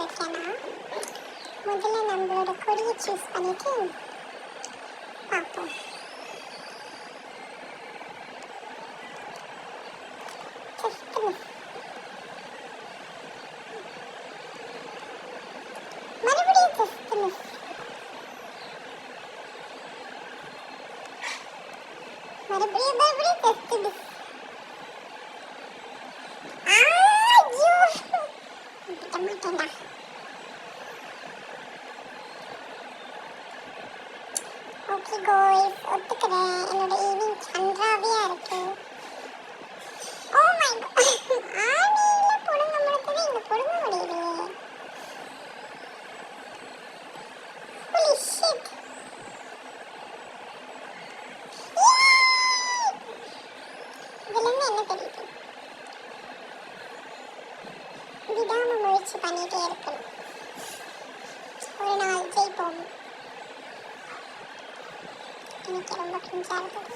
வைக்கனா முதல்ல நம்மளோட கொடியை சூஸ் பண்ணிட்டு பார்ப்போம். மறுபடியும் ஜஸ்ட் மிஸ். மறுபடியும் ஜஸ்ட் மிஸ். மாட்டேன்டா. ஓகே கோய்ஸ், ஒத்துக்கிறேன், என்னோட ஈவினிங் கன்றாவியா இருக்கு. ஓ மை காட், ஆணியில புடுங்க முடிச்சது இங்க புடுங்க முடியலையே. Holy shit. இதுல இருந்து என்ன தெரியுது? விடாம முயற்சி பண்ணிட்டே இருக்கணும். ஒரு நாள் ஜெயிப்போம். எனக்கு ரொம்ப கிரிஞ்சா இருக்குது.